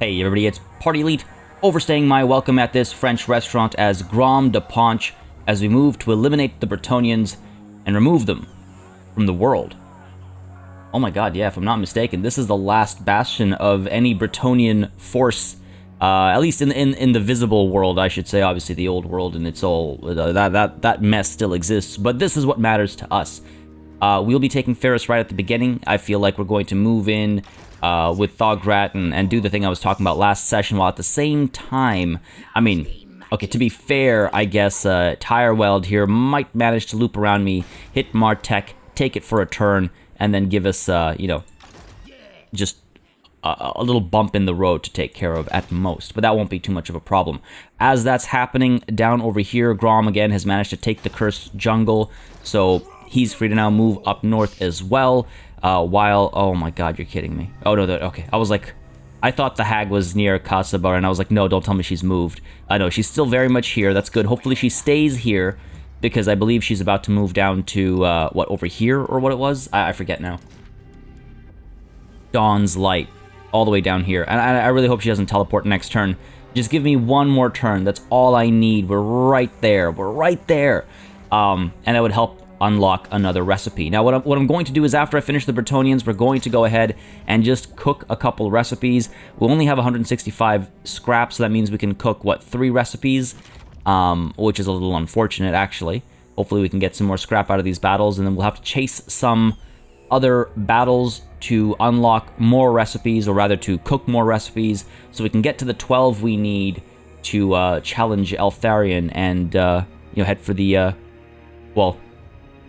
Hey everybody, it's Party Elite, overstaying my welcome at this French restaurant as Grom the Paunch as we move to eliminate the Bretonnians and remove them from the world. Oh my god, yeah, if I'm not mistaken, this is the last bastion of any Bretonnian force, at least in the visible world, I should say. Obviously the old world and it's all, that mess still exists, but this is what matters to us. We'll be taking Ferris right at the beginning. I feel like we're going to move in with Thograt and do the thing I was talking about last session, while at the same time, I mean, okay, to be fair, I guess Tireweld here might manage to loop around me, hit Martek, take it for a turn, and then give us, you know, just a little bump in the road to take care of at most, but that won't be too much of a problem. As that's happening, down over here, Grom again has managed to take the cursed jungle, so he's free to now move up north as well. While, oh my god, you're kidding me. Oh no, okay, I was like, I thought the hag was near Kasabar, and I was like, no, don't tell me she's moved. I know, she's still very much here, that's good. Hopefully she stays here, because I believe she's about to move down to, what, over here, or what it was? I forget now. Dawn's Light, all the way down here. And I really hope she doesn't teleport next turn. Just give me one more turn, that's all I need. We're right there, we're right there. And that would help unlock another recipe. Now what I'm going to do is, after I finish the Bretonnians, we're going to go ahead and just cook a couple recipes. We'll only have 165 scraps, so that means we can cook, what, 3 recipes? Which is a little unfortunate, actually. Hopefully we can get some more scrap out of these battles, and then we'll have to chase some other battles to unlock more recipes, or rather to cook more recipes, so we can get to the 12 we need to challenge Eltharion and, you know, head for the, well,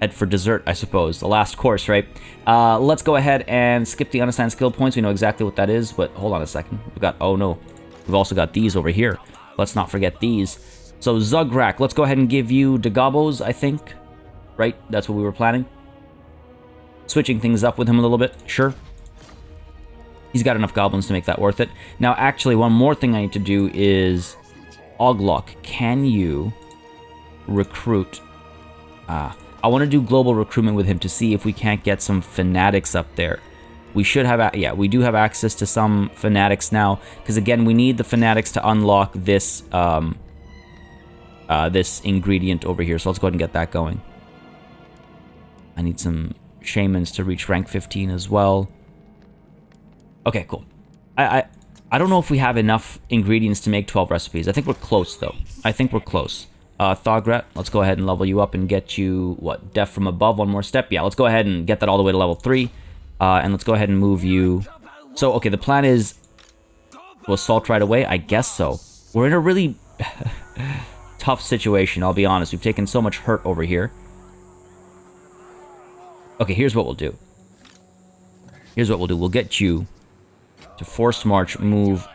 head for dessert, I suppose. The last course, right? Let's go ahead and skip the unassigned skill points. We know exactly what that is, but hold on a second. We've got, oh no, we've also got these over here. Let's not forget these. So Zugrak, let's go ahead and give you Dagobos, I think. Right? That's what we were planning. Switching things up with him a little bit, sure. He's got enough goblins to make that worth it. Now, actually, one more thing I need to do is, Oglok, can you recruit... I want to do global recruitment with him to see if we can't get some fanatics up there. We should have, yeah, we do have access to some fanatics now, because again, we need the fanatics to unlock this, this ingredient over here. So let's go ahead and get that going. I need some shamans to reach rank 15 as well. Okay, cool. I don't know if we have enough ingredients to make 12 recipes. I think we're close, though. I think we're close. Thograt, let's go ahead and level you up and get you, what, Death from Above, one more step? Yeah, let's go ahead and get that all the way to level 3. And let's go ahead and move you... So, okay, the plan is to assault right away? I guess so. We're in a really tough situation, I'll be honest. We've taken so much hurt over here. Okay, here's what we'll do. Here's what we'll do. We'll get you to Force March, move...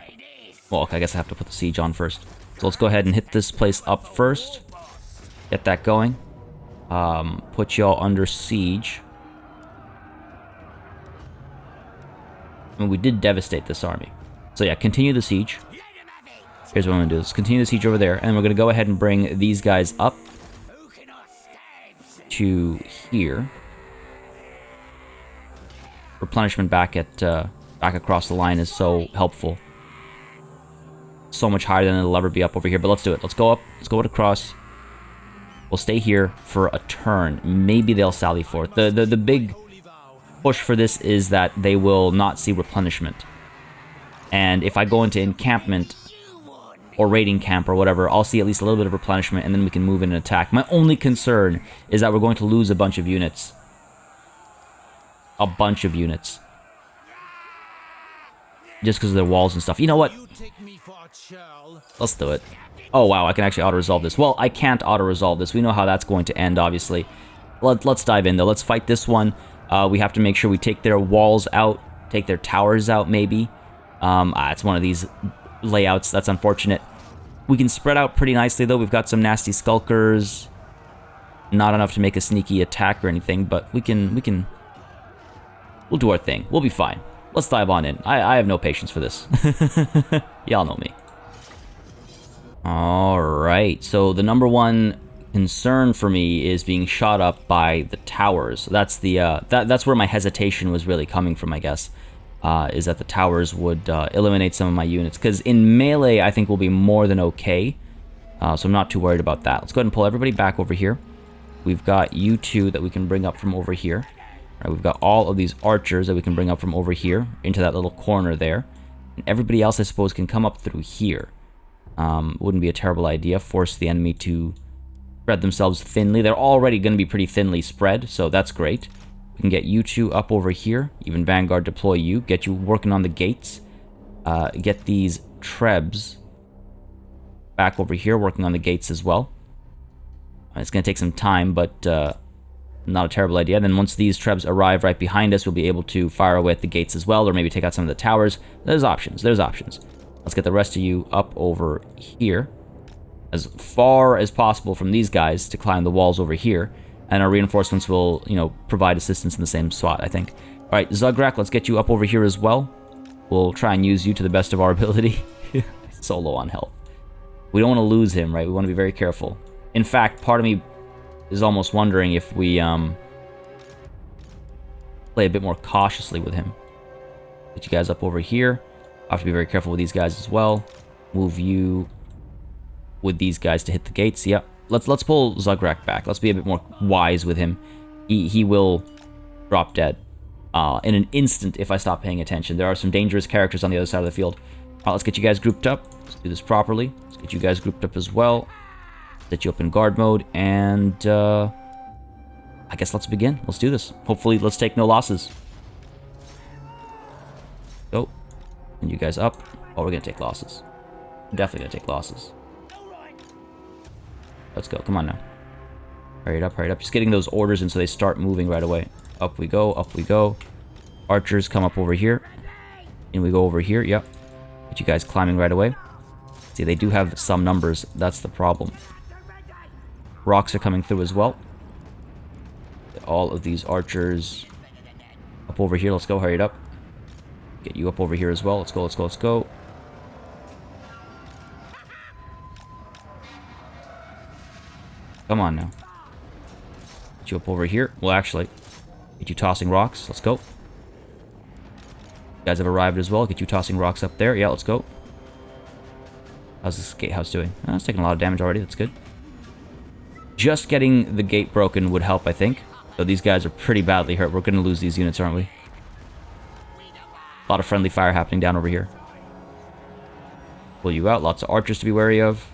Well, okay, I guess I have to put the siege on first. So let's go ahead and hit this place up first. Get that going. Put y'all under siege. I mean, we did devastate this army. So yeah, continue the siege. Here's what I'm going to do. Let's continue the siege over there. And we're going to go ahead and bring these guys up to here. Replenishment back at back across the line is so helpful. So much higher than it'll ever be up over here, but let's do it. Let's go up. Let's go across. We'll stay here for a turn. Maybe they'll sally forth. The big push for this is that they will not see replenishment. And if I go into encampment or raiding camp or whatever, I'll see at least a little bit of replenishment, and then we can move in and attack. My only concern is that we're going to lose a bunch of units. A bunch of units. Just because of their walls and stuff. You know what? Let's do it. Oh, wow, I can actually auto-resolve this. Well, I can't auto-resolve this. We know how that's going to end, obviously. Let's dive in, though. Let's fight this one. We have to make sure we take their walls out. Take their towers out, maybe. It's one of these layouts. That's unfortunate. We can spread out pretty nicely, though. We've got some nasty skulkers. Not enough to make a sneaky attack or anything, but we can... We'll do our thing. We'll be fine. Let's dive on in. I have no patience for this. Y'all know me. Alright, so the number one concern for me is being shot up by the towers. That's the that's where my hesitation was really coming from, I guess. is that the towers would eliminate some of my units. Because in melee, I think we'll be more than okay. So I'm not too worried about that. Let's go ahead and pull everybody back over here. We've got you two that we can bring up from over here. All right, we've got all of these archers that we can bring up from over here into that little corner there. And everybody else, I suppose, can come up through here. Wouldn't be a terrible idea. Force the enemy to spread themselves thinly. They're already going to be pretty thinly spread, so that's great. We can get you two up over here. Even Vanguard deploy you. Get you working on the gates. Get these Trebs back over here working on the gates as well. It's going to take some time, but not a terrible idea. And then once these Trebs arrive right behind us, we'll be able to fire away at the gates as well, or maybe take out some of the towers. There's options. There's options. Let's get the rest of you up over here, as far as possible from these guys to climb the walls over here. And our reinforcements will, you know, provide assistance in the same spot, I think. All right, Zugrak, let's get you up over here as well. We'll try and use you to the best of our ability. So low on health. We don't want to lose him, right? We want to be very careful. In fact, part of me is almost wondering if we play a bit more cautiously with him. Get you guys up over here. I have to be very careful with these guys as well. Move you with these guys to hit the gates. Yep. Let's pull Zugrak back. Let's be a bit more wise with him. He will drop dead in an instant if I stop paying attention. There are some dangerous characters on the other side of the field. Let's get you guys grouped up. Let's do this properly. Let's get you guys grouped up as well. Set you up in guard mode, and I guess let's begin. Let's do this. Hopefully, let's take no losses. Go. And you guys up. Oh, we're gonna take losses. We're definitely gonna take losses. Let's go. Come on now. Hurry it up, hurry it up. Just getting those orders in so they start moving right away. Up we go, up we go. Archers come up over here. And we go over here. Yep. Get you guys climbing right away. See, they do have some numbers. That's the problem. Rocks are coming through as well. Get all of these archers up over here. Let's go. Hurry it up. Get you up over here as well. Let's go, let's go, let's go. Come on now. Get you up over here. Well, actually, get you tossing rocks. Let's go. You guys have arrived as well. Get you tossing rocks up there. Yeah, let's go. How's this gatehouse doing? Oh, it's taking a lot of damage already. That's good. Just getting the gate broken would help, I think. So these guys are pretty badly hurt. We're going to lose these units, aren't we? A lot of friendly fire happening down over here. Pull you out. Lots of archers to be wary of.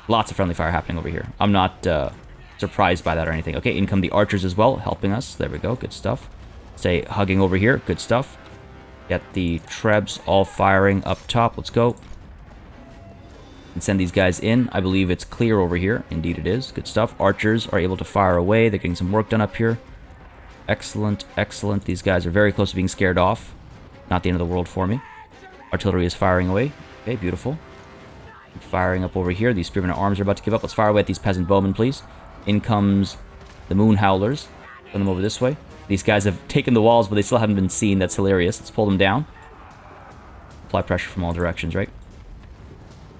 Lots of friendly fire happening over here. I'm not surprised by that or anything. Okay, in come the archers as well, helping us. There we go. Good stuff. Stay hugging over here. Good stuff. Get the Trebs all firing up top. Let's go. And send these guys in. I believe it's clear over here. Indeed it is. Good stuff. Archers are able to fire away. They're getting some work done up here. Excellent, excellent. These guys are very close to being scared off. Not the end of the world for me. Artillery is firing away. Okay, beautiful. Firing up over here. These spearmen at arms are about to give up. Let's fire away at these peasant bowmen, please. In comes the moon howlers. Send them over this way. These guys have taken the walls, but they still haven't been seen. That's hilarious. Let's pull them down. Apply pressure from all directions, right?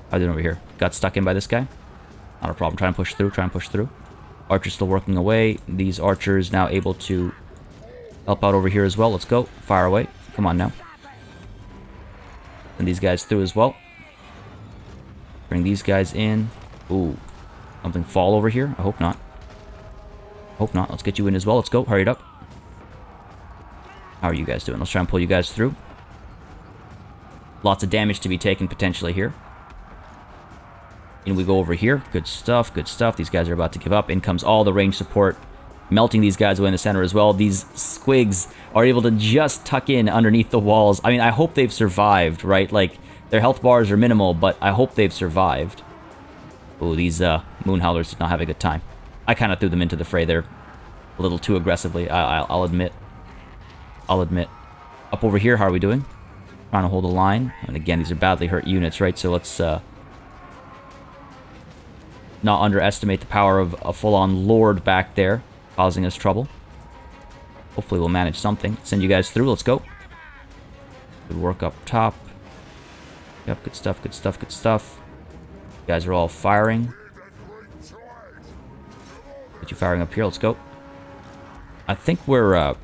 How are they doing over here? Got stuck in by this guy? Not a problem. Try and push through. Try and push through. Archers still working away. These archers now able to help out over here as well. Let's go. Fire away. Come on now. And these guys through as well. Bring these guys in. Ooh. Something fall over here? I hope not. Hope not. Let's get you in as well. Let's go. Hurry it up. How are you guys doing? Let's try and pull you guys through. Lots of damage to be taken potentially here. In we go over here. Good stuff. Good stuff. These guys are about to give up. In comes all the range support. Melting these guys away in the center as well. These squigs are able to just tuck in underneath the walls. I mean, I hope they've survived, right? Like, their health bars are minimal, but I hope they've survived. Oh, these moon howlers did not have a good time. I kind of threw them into the fray there a little too aggressively, I'll admit. I'll admit. Up over here, how are we doing? Trying to hold a line. And again, these are badly hurt units, right? So let's not underestimate the power of a full-on lord back there, causing us trouble. Hopefully we'll manage something. Send you guys through. Let's go. Good work up top. Yep, good stuff, good stuff, good stuff. You guys are all firing. Get you firing up here. Let's go. I think we're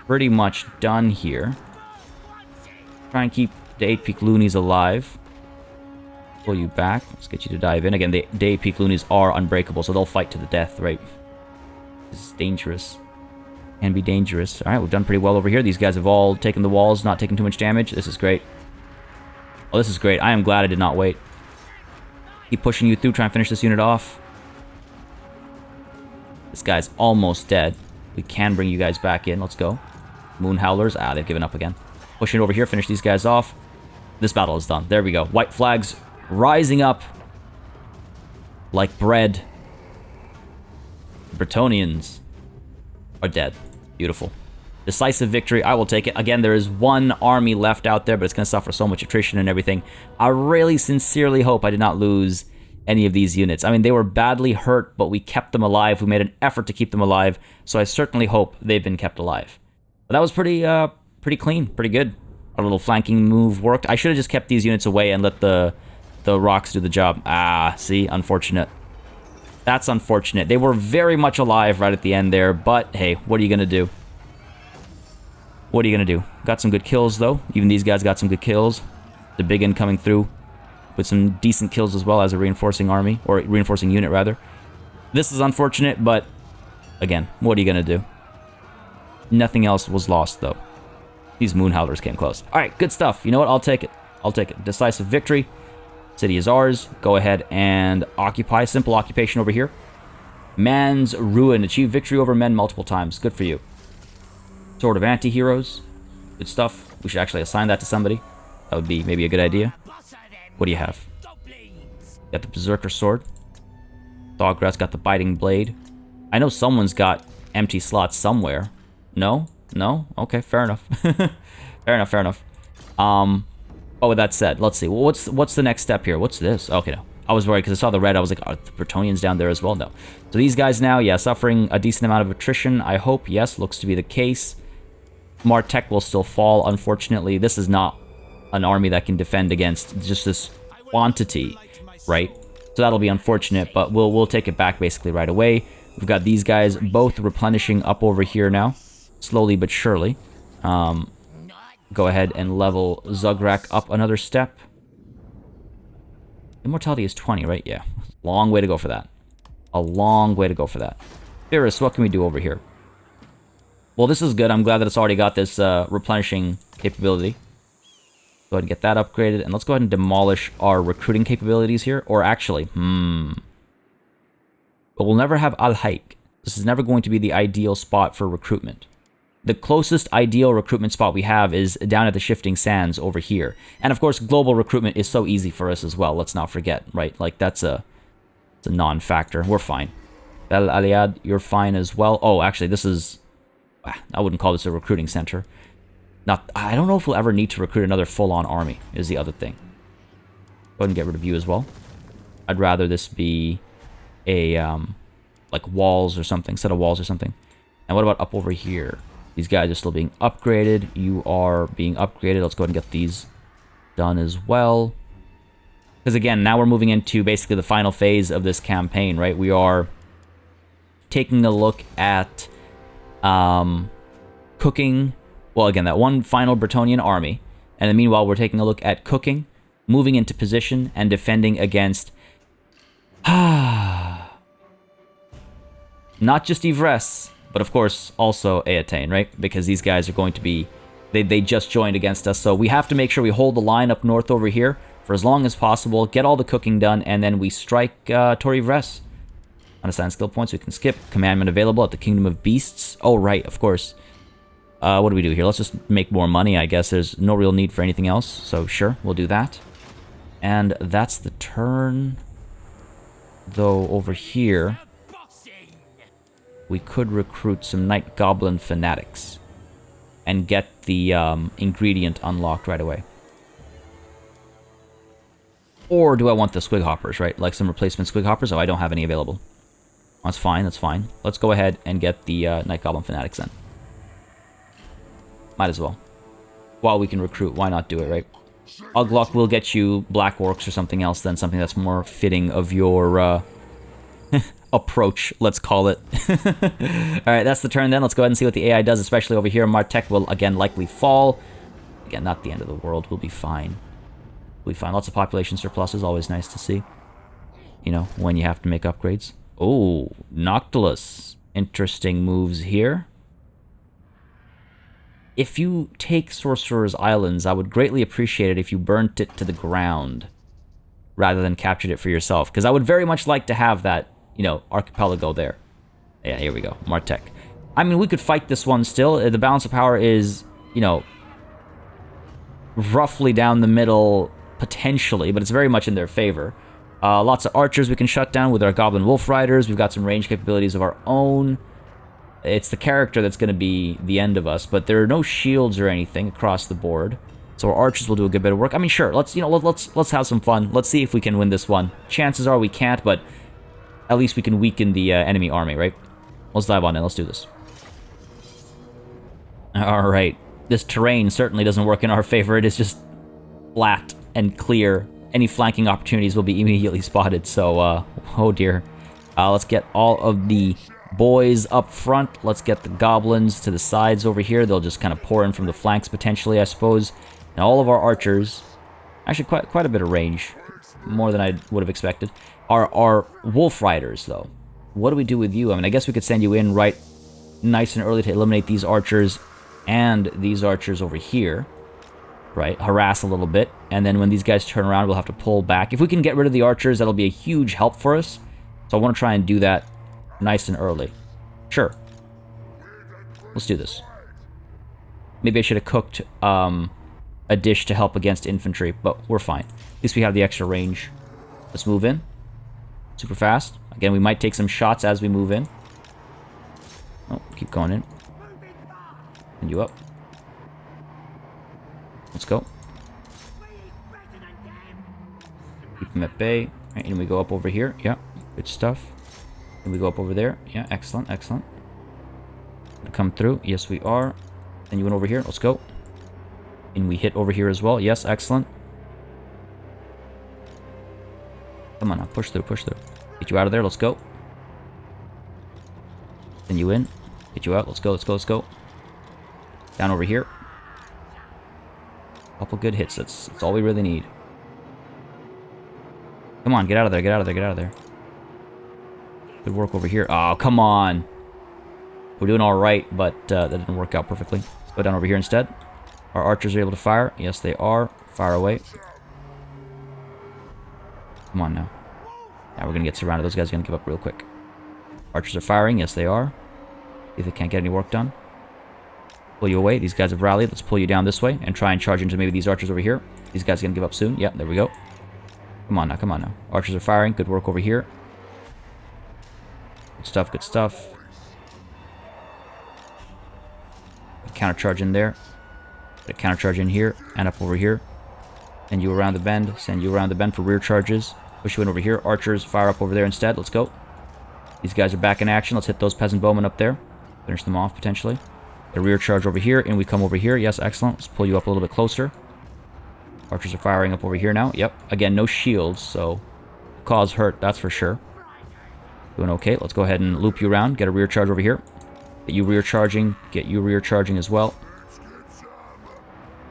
pretty much done here. Try and keep the 8-peak loonies alive. Pull you back. Let's get you to dive in. Again, the 8-peak loonies are unbreakable, so they'll fight to the death, right? This is dangerous. Can be dangerous. Alright, we've done pretty well over here. These guys have all taken the walls, not taking too much damage. This is great. Oh, this is great. I am glad I did not wait. Keep pushing you through, try and finish this unit off. This guy's almost dead. We can bring you guys back in. Let's go. Moon Howlers. Ah, they've given up again. Pushing it over here, finish these guys off. This battle is done. There we go. White flags rising up like bread. Bretonnians are dead. Beautiful. Decisive victory. I will take it. Again, there is one army left out there, but it's going to suffer so much attrition and everything. I really sincerely hope I did not lose any of these units. I mean, they were badly hurt, but we kept them alive. We made an effort to keep them alive, so I certainly hope they've been kept alive. But that was pretty clean, pretty good. Our little flanking move worked. I should have just kept these units away and let the rocks do the job. Ah, see? Unfortunate. That's unfortunate. They were very much alive right at the end there, but hey, what are you going to do? What are you going to do? Got some good kills, though. Even these guys got some good kills. The big one coming through with some decent kills as well as a reinforcing army, or reinforcing unit, rather. This is unfortunate, but again, what are you going to do? Nothing else was lost, though. These Moon Howlers came close. All right, good stuff. You know what? I'll take it. I'll take it. Decisive victory. City is ours. Go ahead and occupy. Simple occupation over here. Man's Ruin. Achieve victory over men multiple times. Good for you. Sword of Anti-Heroes. Good stuff. We should actually assign that to somebody. That would be maybe a good idea. What do you have? Got the Berserker Sword. Thograt's got the Biting Blade. I know someone's got empty slots somewhere. No? No? Okay, fair enough. Fair enough, fair enough. Oh, with that said, let's see. Well, what's the next step here? What's this? Okay, no. I was worried because I saw the red. I was like, are the Bretonnians down there as well? No. So these guys now, yeah, suffering a decent amount of attrition. I hope, yes, looks to be the case. Martek will still fall, unfortunately. This is not an army that can defend against just this quantity, right? So that'll be unfortunate, but we'll take it back basically right away. We've got these guys both replenishing up over here now, slowly but surely. Go ahead and level Zugrak up another step. Immortality is 20, right? Yeah. Long way to go for that. A long way to go for that. Ferris, what can we do over here? Well, this is good. I'm glad that it's already got this replenishing capability. Go ahead and get that upgraded. And let's go ahead and demolish our recruiting capabilities here. Or actually, but we'll never have Al-Haik. This is never going to be the ideal spot for recruitment. The closest ideal recruitment spot we have is down at the Shifting Sands over here. And of course, global recruitment is so easy for us as well. Let's not forget, right? Like, it's a non-factor. We're fine. Bel Aliad, you're fine as well. Oh, actually, this is... I wouldn't call this a recruiting center. I don't know if we'll ever need to recruit another full-on army, is the other thing. Go ahead and get rid of you as well. I'd rather this be a, like, walls or something. Set of walls or something. And what about up over here? These guys are still being upgraded. You are being upgraded. Let's go ahead and get these done as well. Because again, now we're moving into basically the final phase of this campaign, right? We are taking a look at cooking. Well, again, that one final Bretonnian army. And then meanwhile, we're taking a look at cooking, moving into position, and defending against... not just Yvresse, but of course also Eataine, right? Because these guys are going to be... They just joined against us, so we have to make sure we hold the line up north over here for as long as possible, get all the cooking done, and then we strike Tor Yvresse. Unassigned skill points we can skip. Commandment available at the Kingdom of Beasts. Oh, right, of course. What do we do here? Let's just make more money, I guess. There's no real need for anything else, so sure, we'll do that. And that's the turn. Though, over here... we could recruit some Night Goblin Fanatics and get the ingredient unlocked right away. Or do I want the Squig Hoppers, right? Like some replacement Squig Hoppers? Oh, I don't have any available. That's fine, that's fine. Let's go ahead and get the Night Goblin Fanatics then. Might as well. While we can recruit, why not do it, right? Uglock will get you Black Orcs or something else then, something that's more fitting of your approach, let's call it. Alright, that's the turn then. Let's go ahead and see what the AI does, especially over here. Martech will, again, likely fall. Again, not the end of the world. We'll be fine. We'll be fine. Lots of population surplus is always nice to see. You know, when you have to make upgrades. Oh, Noctilus. Interesting moves here. If you take Sorcerer's Islands, I would greatly appreciate it if you burnt it to the ground rather than captured it for yourself, because I would very much like to have that, you know, archipelago there. Yeah, here we go. Martech. I mean, we could fight this one still. The balance of power is, you know, roughly down the middle, potentially, but it's very much in their favor. Lots of archers we can shut down with our Goblin Wolf Riders. We've got some range capabilities of our own. It's the character that's going to be the end of us, but there are no shields or anything across the board. So our archers will do a good bit of work. I mean, sure, let's have some fun. Let's see if we can win this one. Chances are we can't, but at least we can weaken the enemy army, right? Let's dive on in. Let's do this. All right. This terrain certainly doesn't work in our favor. It is just flat and clear. Any flanking opportunities will be immediately spotted. So, oh dear. Let's get all of the boys up front. Let's get the goblins to the sides over here. They'll just kind of pour in from the flanks potentially, I suppose. And all of our archers, actually quite a bit of range, more than I would have expected, are wolf riders though. What do we do with you? I mean, I guess we could send you in right nice and early to eliminate these archers and these archers over here, right? Harass a little bit, and then when these guys turn around, we'll have to pull back. If we can get rid of the archers, that'll be a huge help for us. So I want to try and do that nice and early. Sure. Let's do this. Maybe I should have cooked a dish to help against infantry, but we're fine. At least we have the extra range. Let's move in. Super fast. Again, we might take some shots as we move in. Oh, keep going in. And you up. Let's go. Keep them at bay. Right, and we go up over here. Yeah, good stuff. And we go up over there. Yeah, excellent, excellent. Gonna come through. Yes, we are. Then you went over here. Let's go. And we hit over here as well. Yes, excellent. Come on now. Push through, push through. Get you out of there. Let's go. Then you in. Get you out. Let's go, let's go, let's go. Down over here. Couple good hits. That's all we really need. Come on, get out of there, get out of there, get out of there. Good work over here. Oh, come on. We're doing all right, but that didn't work out perfectly. Let's go down over here instead. Our archers are able to fire. Yes, they are. Fire away. Come on now. Now we're going to get surrounded. Those guys are going to give up real quick. Archers are firing. Yes, they are. See if they can't get any work done. Pull you away. These guys have rallied. Let's pull you down this way and try and charge into maybe these archers over here. These guys are going to give up soon. Yep, there we go. Come on now, come on now. Archers are firing. Good work over here. Good stuff, good stuff. Counter charge in there. Put a counter charge in here and up over here. Send you around the bend. Send you around the bend for rear charges. Push you in over here. Archers fire up over there instead. Let's go. These guys are back in action. Let's hit those peasant bowmen up there. Finish them off potentially. The rear charge over here, and we come over here. Yes, excellent. Let's pull you up a little bit closer. Archers are firing up over here now. Yep. Again, no shields, so cause hurt, that's for sure. Doing okay. Let's go ahead and loop you around. Get a rear charge over here. Get you rear charging. Get you rear charging as well.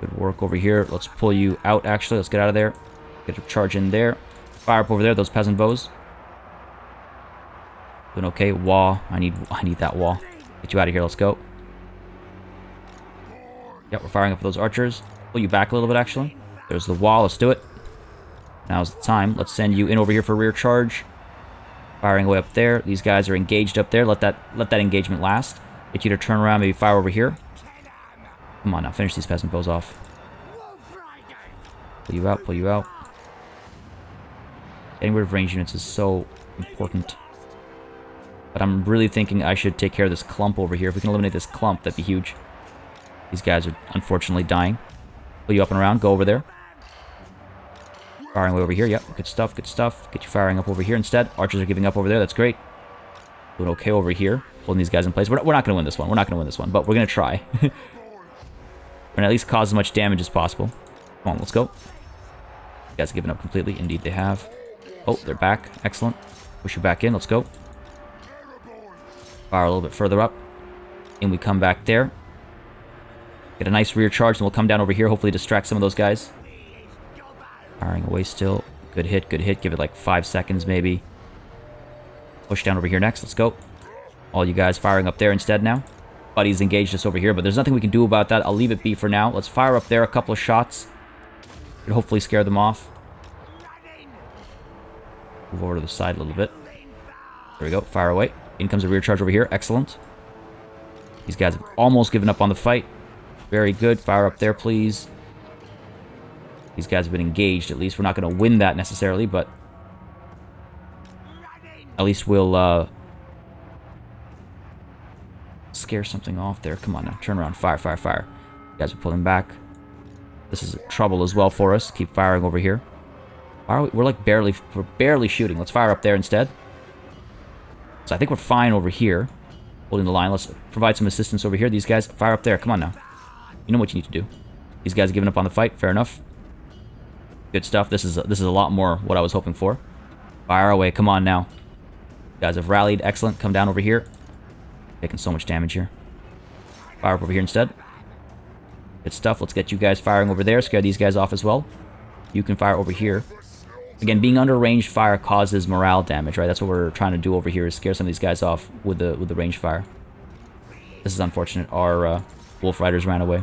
Good work over here. Let's pull you out, actually. Let's get out of there. Get a charge in there. Fire up over there, those peasant bows. Doing okay. Wall. I need that wall. Get you out of here. Let's go. Yep, we're firing up those archers. Pull you back a little bit, actually. There's the wall. Let's do it. Now's the time. Let's send you in over here for rear charge. Firing away up there. These guys are engaged up there. Let that engagement last. Get you to turn around, maybe fire over here. Come on now, finish these peasant bows off. Pull you out, pull you out. Getting rid of range units is so important. But I'm really thinking I should take care of this clump over here. If we can eliminate this clump, that'd be huge. These guys are unfortunately dying. Pull you up and around, go over there. Firing away over here, yep, good stuff, good stuff. Get you firing up over here instead. Archers are giving up over there, that's great. Doing okay over here. Holding these guys in place. We're not going to win this one, we're not going to win this one, but we're going to try. We're going to at least cause as much damage as possible. Come on, let's go. You guys have given up completely, indeed they have. Oh, they're back, excellent. Push you back in. Let's go. Fire a little bit further up. And we come back there. Get a nice rear charge, and we'll come down over here. Hopefully distract some of those guys. Firing away still. Good hit, good hit. Give it like 5 seconds maybe. Push down over here next. Let's go. All you guys firing up there instead now. Buddy's engaged us over here, but there's nothing we can do about that. I'll leave it be for now. Let's fire up there a couple of shots. Could hopefully scare them off. Move over to the side a little bit. There we go. Fire away. In comes a rear charge over here. Excellent. These guys have almost given up on the fight. Very good. Fire up there, please. These guys have been engaged, at least. We're not going to win that necessarily, but at least we'll scare something off there. Come on now. Turn around. Fire, fire, fire. You guys are pulling back. This is trouble as well for us. Keep firing over here. We're like barely shooting. Let's fire up there instead. So I think we're fine over here. Holding the line. Let's provide some assistance over here. These guys, fire up there. Come on now. You know what you need to do. These guys are giving up on the fight. Fair enough. Good stuff. This is a lot more what I was hoping for. Fire away. Come on now. You guys have rallied. Excellent. Come down over here. Taking so much damage here. Fire up over here instead. Good stuff. Let's get you guys firing over there. Scare these guys off as well. You can fire over here. Again, being under ranged fire causes morale damage, right? That's what we're trying to do over here, is scare some of these guys off with the ranged fire. This is unfortunate. Our wolf riders ran away.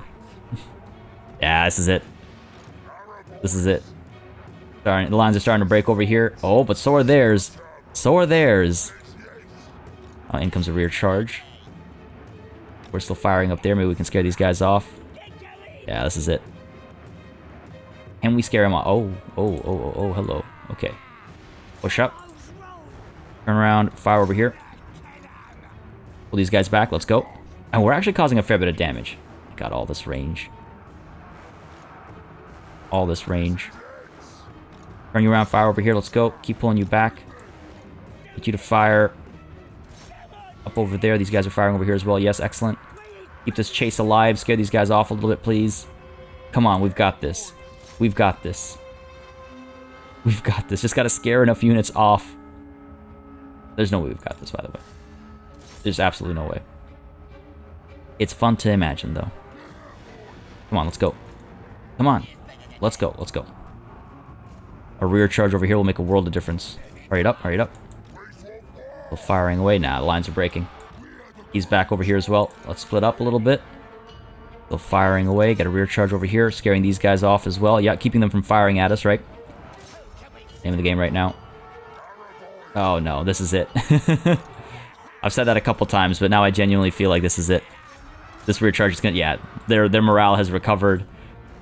Yeah, this is it. This is it. The lines are starting to break over here. Oh, but so are theirs. So are theirs. In comes a rear charge. We're still firing up there. Maybe we can scare these guys off. Yeah, this is it. Can we scare him off? Oh, hello. Okay. Push up. Turn around. Fire over here. Pull these guys back. Let's go. And we're actually causing a fair bit of damage. Got all this range. All this range. Turn you around. Fire over here. Let's go. Keep pulling you back. Get you to fire. Up over there. These guys are firing over here as well. Yes, excellent. Keep this chase alive. Scare these guys off a little bit, please. Come on, we've got this. We've got this. We've got this. Just gotta scare enough units off. There's no way we've got this, by the way. There's absolutely no way. It's fun to imagine, though. Come on, let's go. Come on. Let's go, let's go. A rear charge over here will make a world of difference. Hurry it up, hurry it up. Still firing away. Nah, the lines are breaking. He's back over here as well. Let's split up a little bit. Still firing away. Got a rear charge over here. Scaring these guys off as well. Yeah, keeping them from firing at us, right? Name of the game right now. Oh no, this is it. I've said that a couple times, but now I genuinely feel like this is it. This rear charge is gonna... Yeah, their morale has recovered.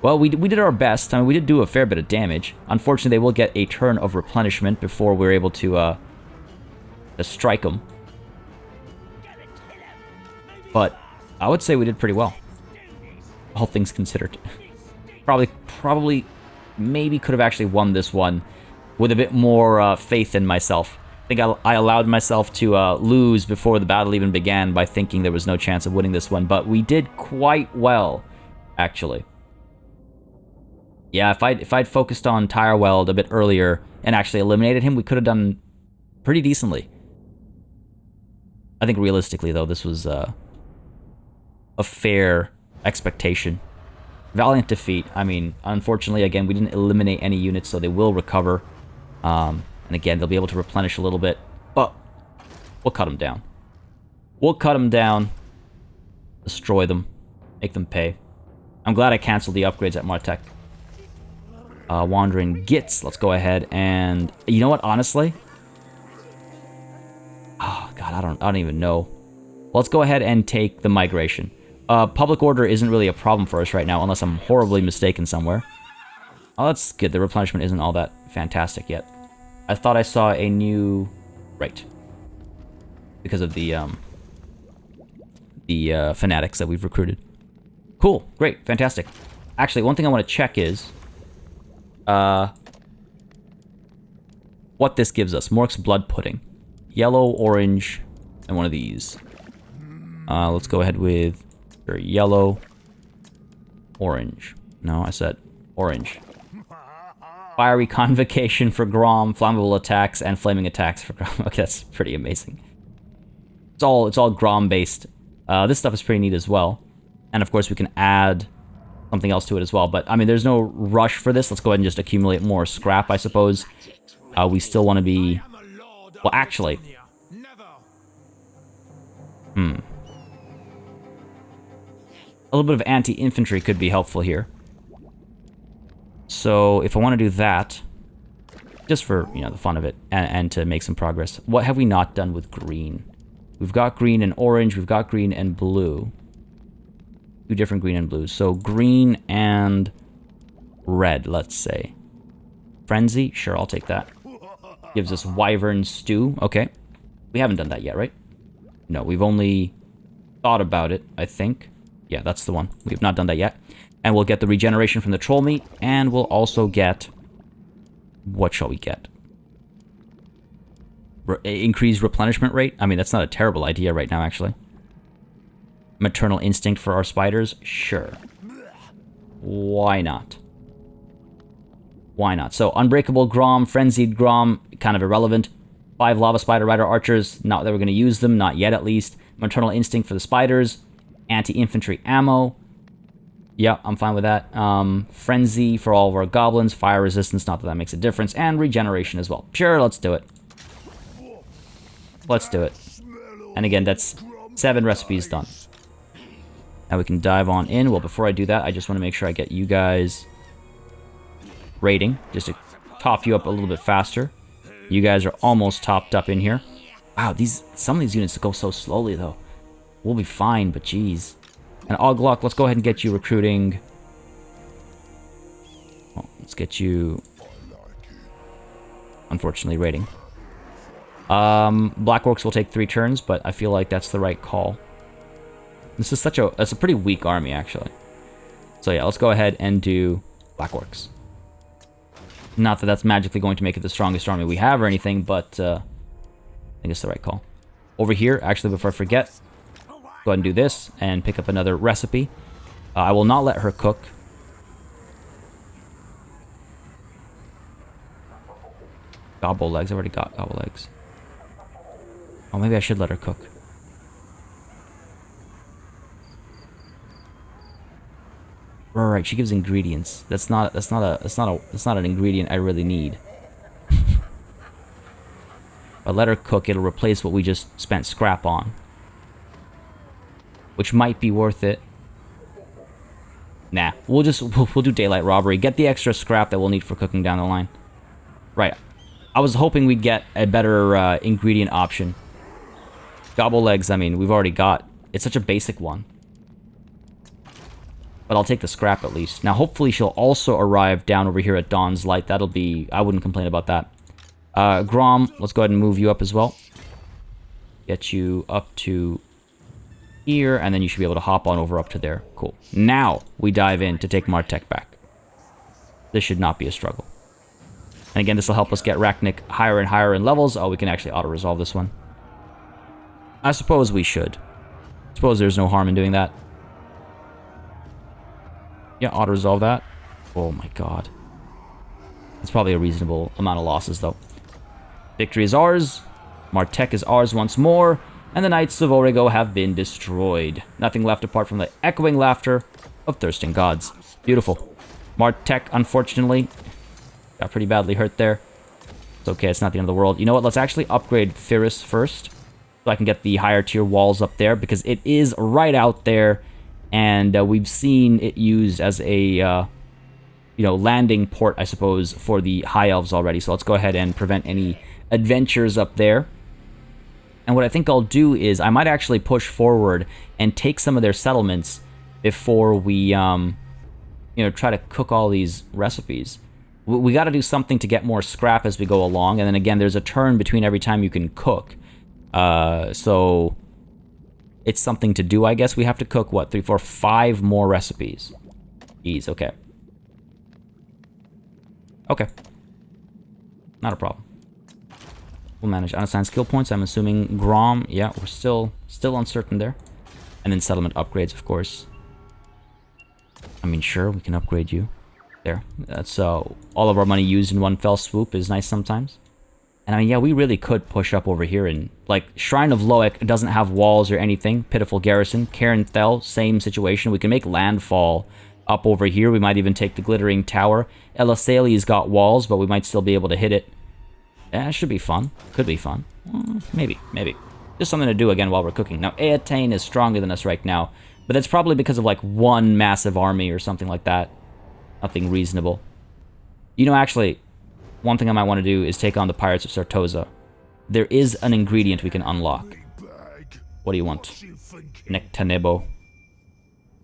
Well, we did our best. I mean, we did do a fair bit of damage. Unfortunately, they will get a turn of replenishment before we're able to strike them. But I would say we did pretty well, all things considered. Probably, maybe could have actually won this one with a bit more faith in myself. I think I allowed myself to lose before the battle even began by thinking there was no chance of winning this one, but we did quite well, actually. Yeah, if I'd focused on Tireweld a bit earlier and actually eliminated him, we could have done pretty decently. I think realistically, though, this was a fair expectation. Valiant defeat. I mean, unfortunately, again, we didn't eliminate any units, so they will recover. And again, they'll be able to replenish a little bit, but we'll cut them down. We'll cut them down, destroy them, make them pay. I'm glad I canceled the upgrades at Martech. Wandering Gits. Let's go ahead and... You know what, honestly? Oh, God, I don't even know. Well, let's go ahead and take the migration. Public order isn't really a problem for us right now, unless I'm horribly mistaken somewhere. Oh, that's good. The replenishment isn't all that fantastic yet. I thought I saw a new... Right. Because of the fanatics that we've recruited. Cool. Great. Fantastic. Actually, one thing I want to check is... what this gives us. Mork's Blood Pudding. Yellow, orange, and one of these. Let's go ahead with yellow, orange. No, I said orange. Fiery Convocation for Grom, Flammable Attacks, and Flaming Attacks for Grom. Okay, that's pretty amazing. It's all Grom based. This stuff is pretty neat as well. And of course we can add something else to it as well. But I mean, there's no rush for this. Let's go ahead and just accumulate more scrap, I suppose. We still want to be... Well, actually... A little bit of anti-infantry could be helpful here. So if I want to do that, just for, you know, the fun of it, and to make some progress, what have we not done with green? We've got green and orange, we've got green and blue. Two different green and blues. So green and red, let's say. Frenzy? Sure, I'll take that. Gives us Wyvern Stew. Okay. We haven't done that yet, right? No, we've only thought about it, I think. Yeah, that's the one. We have not done that yet. And we'll get the regeneration from the troll meat, and we'll also get... What shall we get? Increased replenishment rate? I mean, that's not a terrible idea right now, actually. Maternal instinct for our spiders? Sure. Why not? Why not? So, Unbreakable Grom, Frenzied Grom, kind of irrelevant. 5 Lava Spider Rider Archers, not that we're going to use them, not yet at least. Maternal instinct for the spiders. Anti-infantry ammo. Yeah, I'm fine with that. Frenzy for all of our goblins. Fire resistance, not that that makes a difference. And regeneration as well. Sure, let's do it. Let's do it. And again, that's 7 recipes done. Now we can dive on in. Well, before I do that, I just want to make sure I get you guys rating, just to top you up a little bit faster. You guys are almost topped up in here. Wow, some of these units go so slowly, though. We'll be fine, but geez. And Oglock, let's go ahead and get you recruiting. Well, let's get you, unfortunately, rating. Black Orcs will take 3 turns, but I feel like that's the right call. This is that's a pretty weak army, actually. So yeah, let's go ahead and do Black Orcs. Not that that's magically going to make it the strongest army we have or anything, but I think it's the right call. Over here, actually, before I forget, go ahead and do this and pick up another recipe. I will not let her cook. Gobble legs. I've already got gobble legs. Oh, maybe I should let her cook. Right, she gives ingredients. That's not an ingredient I really need. If I let her cook, it'll replace what we just spent scrap on, which might be worth it. Nah, we'll do daylight robbery. Get the extra scrap that we'll need for cooking down the line. Right. I was hoping we'd get a better ingredient option. Gobble legs, I mean, we've already got. It's such a basic one. But I'll take the scrap at least. Now, hopefully she'll also arrive down over here at Dawn's Light. That'll be... I wouldn't complain about that. Grom, let's go ahead and move you up as well. Get you up to here, and then you should be able to hop on over up to there. Cool. Now, we dive in to take Martek back. This should not be a struggle. And again, this will help us get Rachnik higher and higher in levels. Oh, we can actually auto-resolve this one. I suppose we should. I suppose there's no harm in doing that. Yeah, auto-resolve that. Oh my god. It's probably a reasonable amount of losses, though. Victory is ours. Martek is ours once more. And the Knights of Origo have been destroyed. Nothing left apart from the echoing laughter of thirsting gods. Beautiful. Martek, unfortunately, got pretty badly hurt there. It's okay, it's not the end of the world. You know what, let's actually upgrade Pyrrhus first, so I can get the higher tier walls up there, because it is right out there, and we've seen it used as a, landing port, I suppose, for the High Elves already. So let's go ahead and prevent any adventures up there. And what I think I'll do is I might actually push forward and take some of their settlements before we, try to cook all these recipes. We got to do something to get more scrap as we go along. And then again, there's a turn between every time you can cook. So it's something to do, I guess. We have to cook, what, 3, 4, 5 more recipes. Jeez, okay. Okay. Not a problem. We'll manage unassigned skill points. I'm assuming Grom. Yeah, we're still uncertain there. And then settlement upgrades, of course. I mean, sure, we can upgrade you. There. That's all of our money used in one fell swoop is nice sometimes. And I mean, yeah, we really could push up over here and, like, Shrine of WAAAGH doesn't have walls or anything. Pitiful garrison. Cairn Thel, same situation. We can make landfall up over here. We might even take the Glittering Tower. Eltharion got walls, but we might still be able to hit it. Yeah, it should be fun. Could be fun. Maybe. Just something to do again while we're cooking. Now, Eataine is stronger than us right now, but that's probably because of, like, one massive army or something like that. Nothing reasonable. You know, actually, one thing I might want to do is take on the Pirates of Sartosa. There is an ingredient we can unlock. What do you want? Nectanebo.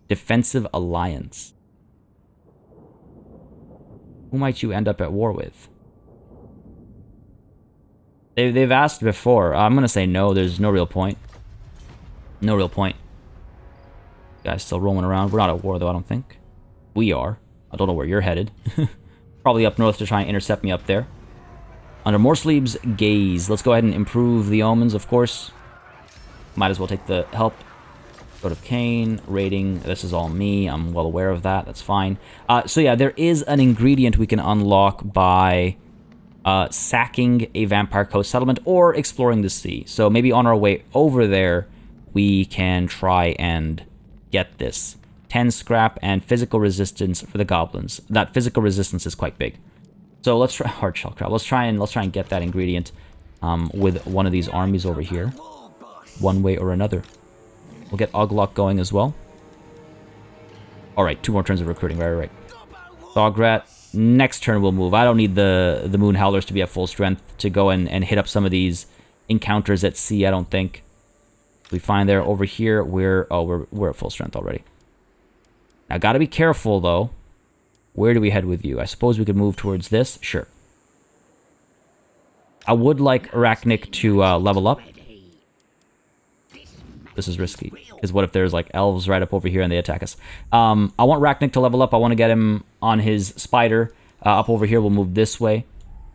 Defensive Alliance. Who might you end up at war with? They've asked before. I'm going to say no. There's no real point. No real point. Guys still roaming around. We're not at war, though, I don't think. We are. I don't know where you're headed. Probably up north to try and intercept me up there. Under Morsleeb's gaze. Let's go ahead and improve the omens, of course. Might as well take the help. Sword of Cain, raiding. This is all me. I'm well aware of that. That's fine. So yeah, there is an ingredient we can unlock by sacking a Vampire Coast settlement or exploring the sea. So maybe on our way over there, we can try and get this. 10 scrap and physical resistance for the goblins. That physical resistance is quite big. So let's try hard shell crab. Let's try and get that ingredient with one of these armies over here, one way or another. We'll get Uglok going as well. All right, 2 more turns of recruiting. Right. Thograt. Next turn we'll move. I don't need the Moon Howlers to be at full strength to go and hit up some of these encounters at sea. I don't think. We find there over here we're at full strength already. Now, gotta be careful, though. Where do we head with you? I suppose we could move towards this? Sure. I would like Arachnic to level up. This is risky. Because what if there's, like, elves right up over here and they attack us? I want Arachnic to level up. I want to get him on his spider. Up over here, we'll move this way.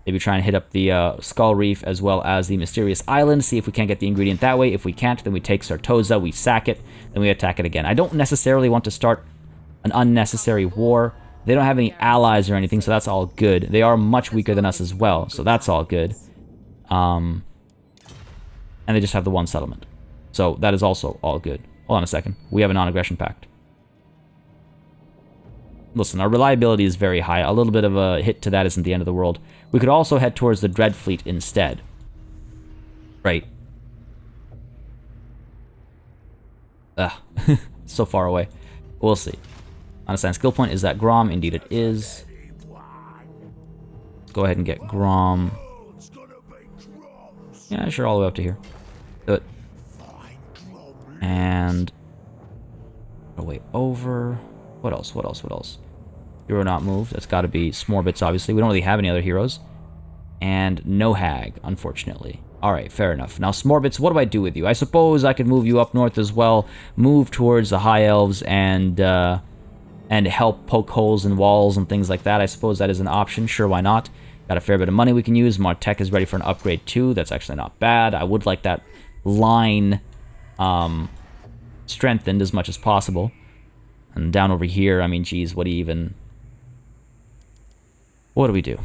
Maybe try and hit up the Skull Reef as well as the Mysterious Island. See if we can't get the ingredient that way. If we can't, then we take Sartosa, we sack it, then we attack it again. I don't necessarily want to start an unnecessary war. They don't have any allies or anything, so that's all good. They are much weaker than us as well, so that's all good. And they just have the one settlement. So that is also all good. Hold on a second. We have a non-aggression pact. Listen, our reliability is very high. A little bit of a hit to that isn't the end of the world. We could also head towards the Dread Fleet instead. Right. So far away. We'll see. Unassigned skill point, is that Grom? Indeed it is. Let's go ahead and get Grom. Yeah, sure, all the way up to here. Do it. And a way over. What else? Hero not moved. That's got to be Smorbits, obviously. We don't really have any other heroes. And no hag, unfortunately. Alright, fair enough. Now, Smorbits, what do I do with you? I suppose I could move you up north as well. Move towards the High Elves and help poke holes in walls and things like that. I suppose that is an option. Sure, why not? Got a fair bit of money we can use. Martech is ready for an upgrade too. That's actually not bad. I would like that line strengthened as much as possible. And down over here, I mean, geez, what do we do?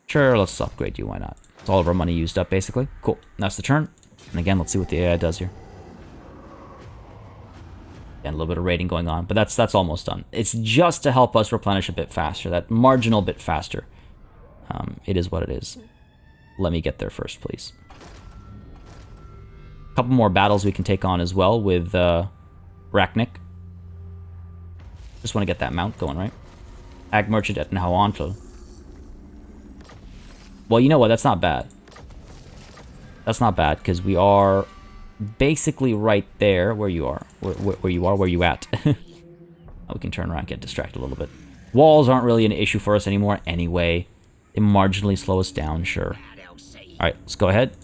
Sure, let's upgrade you. Why not? It's all of our money used up, basically. Cool. That's the turn. And again, let's see what the AI does here. And a little bit of raiding going on, but that's almost done. It's just to help us replenish a bit faster, that marginal bit faster. It is what it is. Let me get there first, please. A couple more battles we can take on as well with Arachnic. Just want to get that mount going, right? Ag Merchant at Nahuantl. Well, you know what? That's not bad. That's not bad, because we are basically right there where you are. Where you at. We can turn around, get distracted a little bit. Walls aren't really an issue for us anymore anyway. They marginally slow us down, sure. Alright, let's go ahead.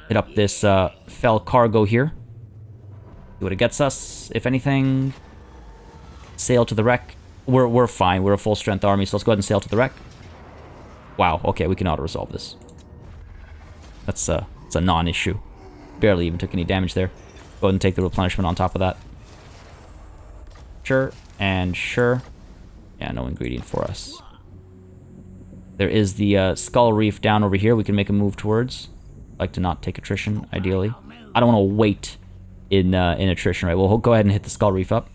Hit up this fell cargo here. See what it gets us, if anything. Sail to the wreck. We're fine. We're a full strength army, so let's go ahead and sail to the wreck. Wow, okay, we can auto-resolve this. It's a non-issue. Barely even took any damage there. Go ahead and take the replenishment on top of that. Sure, and sure. Yeah, no ingredient for us. There is the Skull Reef down over here we can make a move towards. Like to not take attrition, ideally. I don't want to wait in attrition, right? Well, we'll go ahead and hit the Skull Reef up.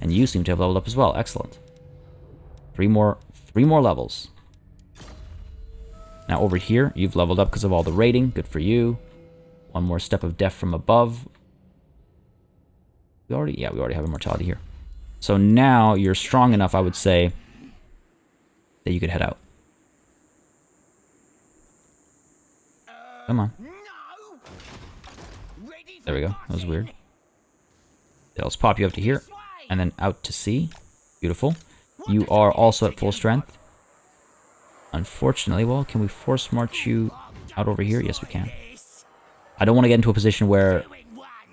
And you seem to have leveled up as well. Excellent. Three more levels. Now over here, you've leveled up because of all the raiding. Good for you. One more step of death from above. We already have immortality here. So now you're strong enough, I would say, that you could head out. Come on. There we go. That was weird. Yeah, let's pop you up to here. And then out to sea. Beautiful. You are also at full strength. Unfortunately, well, can we force march you out over here? Yes, we can. I don't want to get into a position where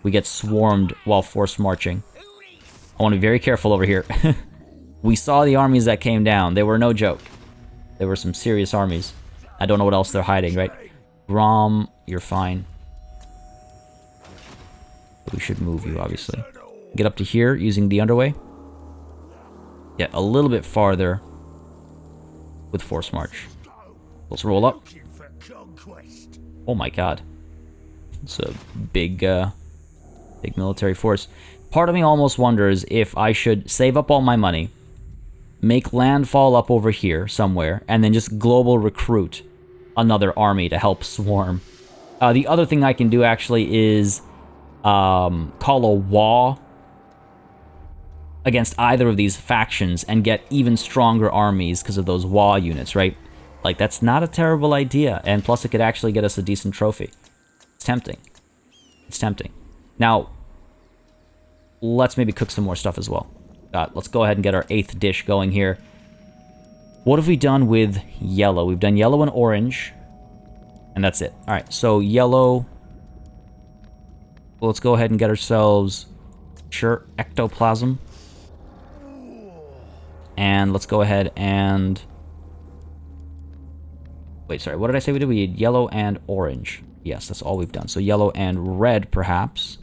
we get swarmed while force marching. I want to be very careful over here. We saw the armies that came down. They were no joke. There were some serious armies. I don't know what else they're hiding, right? Grom, you're fine. But we should move you, obviously. Get up to here using the underway. Get a little bit farther with force march. Let's roll up. Oh my god. It's a big military force. Part of me almost wonders if I should save up all my money, make landfall up over here somewhere, and then just global recruit another army to help swarm. The other thing I can do actually is call a WAAAGH against either of these factions and get even stronger armies because of those WAAAGH units, right? Like, that's not a terrible idea, and plus it could actually get us a decent trophy. It's tempting. It's tempting. Now, let's maybe cook some more stuff as well. Let's go ahead and get our 8th dish going here. What have we done with yellow? We've done yellow and orange, and that's it. All right, so yellow. Well, let's go ahead and get ourselves, sure, ectoplasm. And let's go ahead and... Wait, sorry, what did I say we did? We did yellow and orange. Yes, that's all we've done. So yellow and red, perhaps.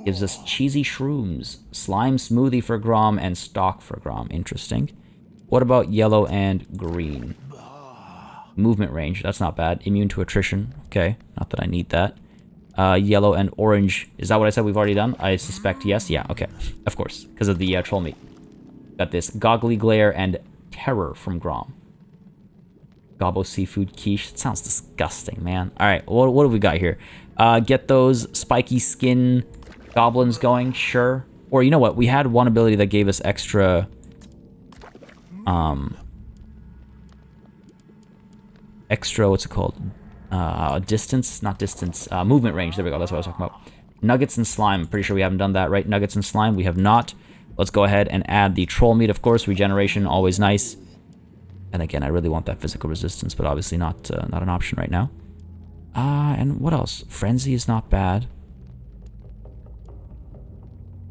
Gives us cheesy shrooms, slime smoothie for Grom, and stock for Grom. Interesting. What about yellow and green? Movement range, that's not bad. Immune to attrition. Okay, not that I need that. Yellow and orange. Is that what I said we've already done? I suspect yes. Yeah, okay. Of course, because of the troll meat. Got this goggly glare and terror from Grom. Gobbo seafood quiche. It sounds disgusting, man. All right, what have we got here? Get those spiky skin goblins going, sure. Or you know what? We had one ability that gave us extra... extra, what's it called? Distance? Not distance. Movement range. There we go. That's what I was talking about. Nuggets and slime. Pretty sure we haven't done that, right? Nuggets and slime. We have not. Let's go ahead and add the troll meat, of course. Regeneration, always nice. And again, I really want that physical resistance, but obviously not an option right now. And what else? Frenzy is not bad.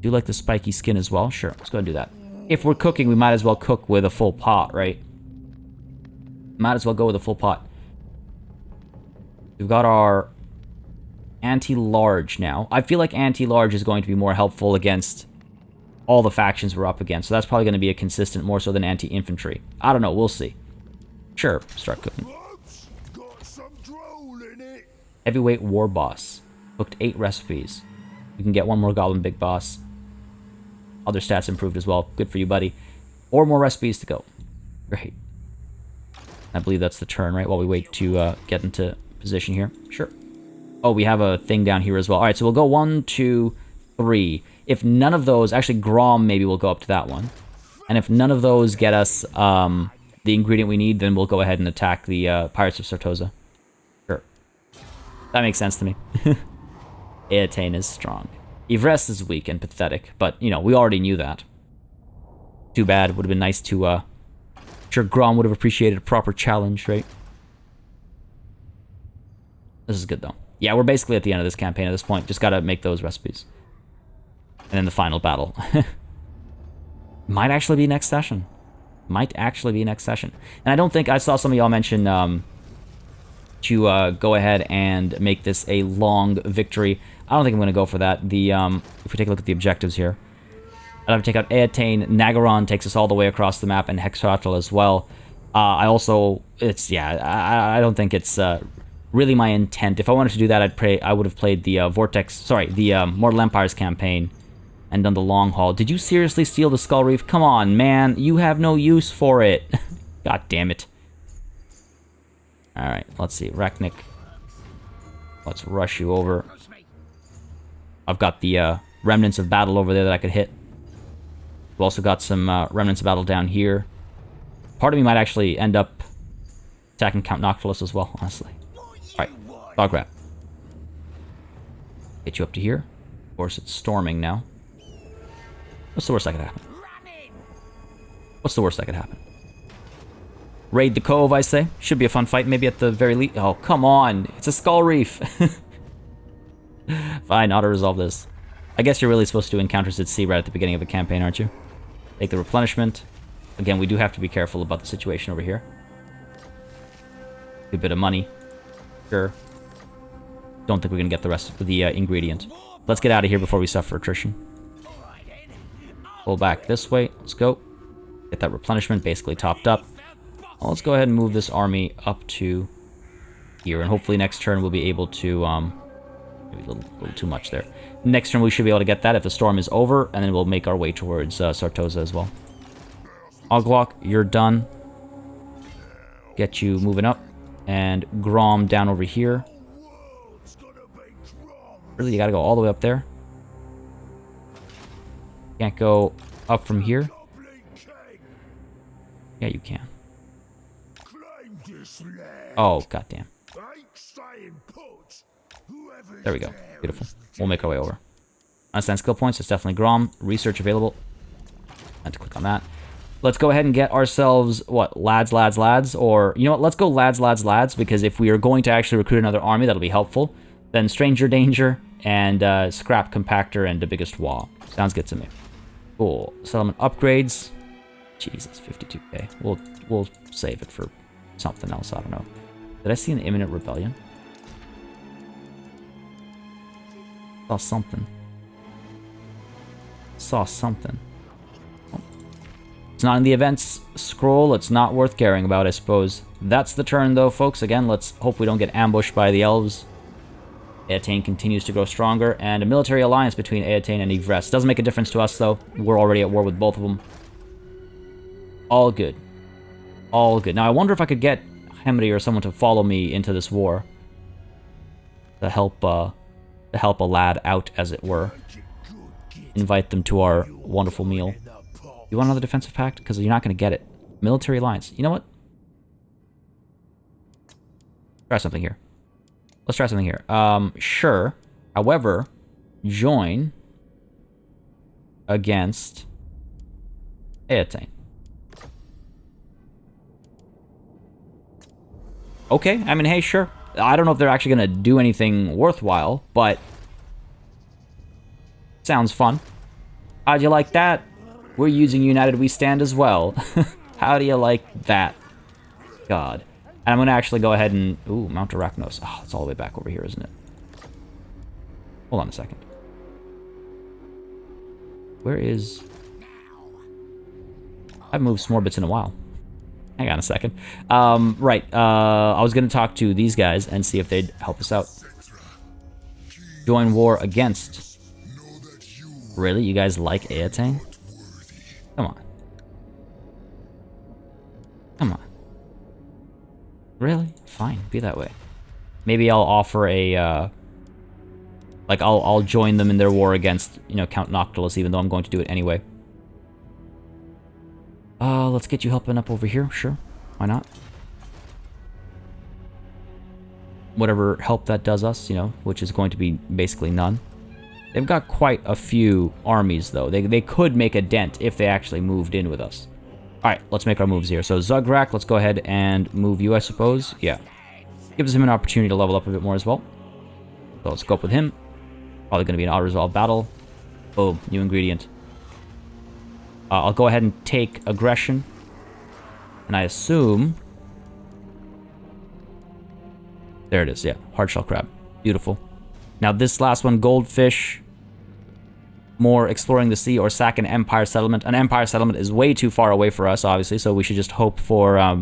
Do like the spiky skin as well? Sure, let's go ahead and do that. If we're cooking, we might as well cook with a full pot, right? Might as well go with a full pot. We've got our anti-large now. I feel like anti-large is going to be more helpful against all the factions we're up against. So that's probably going to be a consistent more so than anti-infantry. I don't know. We'll see. Sure. Start cooking. Heavyweight War Boss. Cooked 8 recipes. You can get 1 more Goblin Big Boss. Other stats improved as well. Good for you, buddy. 4 more recipes to go. Great. I believe that's the turn, right? While we wait to get into position here. Sure. Oh, we have a thing down here as well. All right, so we'll go 1, 2, 3. If none of those... Actually, Grom maybe will go up to that one. And if none of those get us the ingredient we need, then we'll go ahead and attack the Pirates of Sartosa. Sure. That makes sense to me. Eatane is strong. Ivresse is weak and pathetic, but, you know, we already knew that. Too bad. Would have been nice to... Sure, Grom would have appreciated a proper challenge, right? This is good, though. Yeah, we're basically at the end of this campaign at this point. Just gotta make those recipes. And then the final battle. Might actually be next session. Might actually be next session. And I don't think... I saw some of y'all mention to go ahead and make this a long victory. I don't think I'm going to go for that. The if we take a look at the objectives here. I'd have to take out Eatane. Nagaron takes us all the way across the map, and Hexatl as well. I also, I don't think it's really my intent. If I wanted to do that, I would have played the the Mortal Empires campaign and done the long haul. Did you seriously steal the Skull Reef? Come on, man. You have no use for it. God damn it. Alright, let's see. Rachnik. Let's rush you over. I've got the Remnants of Battle over there that I could hit. We've also got some Remnants of Battle down here. Part of me might actually end up attacking Count Noctilus as well, honestly. Alright, Dog Rat. Get you up to here. Of course, it's storming now. What's the worst that could happen? What's the worst that could happen? Raid the Cove, I say. Should be a fun fight, maybe at the very least. Oh, come on. It's a Skull Reef. Fine, auto-resolve this. I guess you're really supposed to do encounters at sea right at the beginning of a campaign, aren't you? Take the replenishment. Again, we do have to be careful about the situation over here. Good bit of money. Sure. Don't think we're going to get the rest of the ingredient. Let's get out of here before we suffer attrition. Pull back this way. Let's go. Get that replenishment basically topped up. Well, let's go ahead and move this army up to here. And hopefully next turn we'll be able to... maybe a little too much there. Next turn we should be able to get that if the storm is over. And then we'll make our way towards Sartosa as well. WAAAGH, you're done. Get you moving up. And Grom down over here. Really, you gotta go all the way up there? Can't go up from here? Yeah, you can. Oh, goddamn. There we go. Beautiful. We'll make our way over. Understand skill points. It's definitely Grom. Research available. And to click on that. Let's go ahead and get ourselves, what, lads, or, you know what, let's go lads, because if we are going to actually recruit another army, that'll be helpful. Then Stranger Danger, and Scrap Compactor, and the biggest wall. Sounds good to me. Cool. Settlement upgrades. Jesus, 52k. We'll save it for something else, I don't know. Did I see an imminent rebellion? Saw something. Saw something. It's not in the events scroll. It's not worth caring about, I suppose. That's the turn, though, folks. Again, let's hope we don't get ambushed by the elves. Eatane continues to grow stronger, and a military alliance between Eatane and Yvresse. Doesn't make a difference to us, though. We're already at war with both of them. All good. All good. Now, I wonder if I could get Hemedy or someone to follow me into this war. To help a lad out, as it were. Invite them to our wonderful meal. You want another defensive pact? Because you're not going to get it. Military alliance. You know what? Try something here. Let's try something here. Sure. However, join against Eatane. Okay. I mean, hey, sure. I don't know if they're actually going to do anything worthwhile, but sounds fun. How'd you like that? We're using United We Stand as well. How do you like that? God. And I'm going to actually go ahead and... Ooh, Mount Arachnos. Oh, it's all the way back over here, isn't it? Hold on a second. Where is... I haven't moved some more bits in a while. Hang on a second. Right. I was going to talk to these guys and see if they'd help us out. Join war against... Really? You guys like Eatane? Come on. Come on. Really? Fine. Be that way. Maybe I'll offer a, like, I'll join them in their war against, you know, Count Noctilus, even though I'm going to do it anyway. Let's get you helping up over here. Sure. Why not? Whatever help that does us, you know, which is going to be basically none. They've got quite a few armies, though. They could make a dent if they actually moved in with us. Alright, let's make our moves here. So Zugrak, let's go ahead and move you, I suppose. Yeah. Gives him an opportunity to level up a bit more as well. So let's go up with him. Probably going to be an auto-resolve battle. Boom, new ingredient. I'll go ahead and take aggression. And I assume... There it is, yeah. Hardshell crab. Beautiful. Now this last one, goldfish. more exploring the sea or sack an Empire settlement. An Empire settlement is way too far away for us, obviously, so we should just hope for, I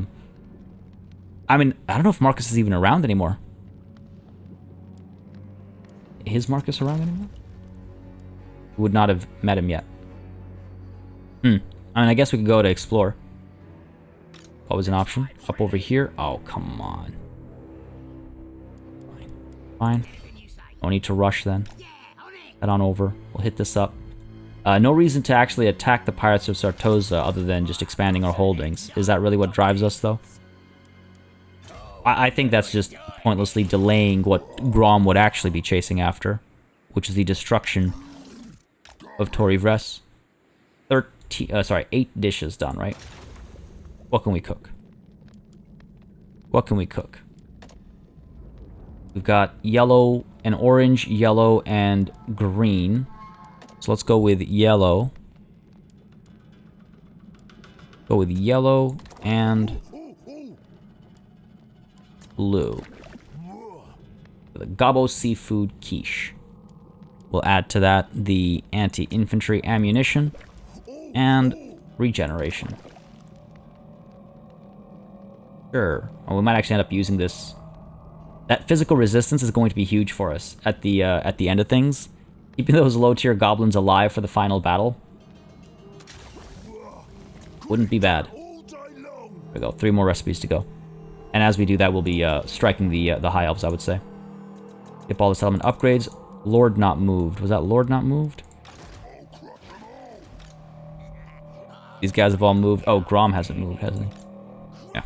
mean, I don't know if Marcus is even around anymore. Is Marcus around anymore? Would not have met him yet. I mean, I guess we could go to explore. Always an option. Up over here. Oh, come on. Fine. No need to rush then. Head on over. We'll hit this up. No reason to actually attack the Pirates of Sartosa other than just expanding our holdings. Is that really what drives us, though? I think that's just pointlessly delaying what Grom would actually be chasing after, which is the destruction of Torivres. 8 dishes done, right? What can we cook? What can we cook? We've got yellow and orange, yellow and green. So let's go with yellow. Go with yellow and blue. The Gobbo Seafood Quiche. We'll add to that the anti-infantry ammunition and regeneration. Sure. Well, we might actually end up using this. That physical resistance is going to be huge for us at the end of things. Keeping those low-tier goblins alive for the final battle wouldn't be bad. There we go. 3 more recipes to go. And as we do that, we'll be striking the high elves, I would say. Skip all the settlement upgrades. Lord not moved. Was that Lord not moved? These guys have all moved. Oh, Grom hasn't moved, hasn't he? Yeah.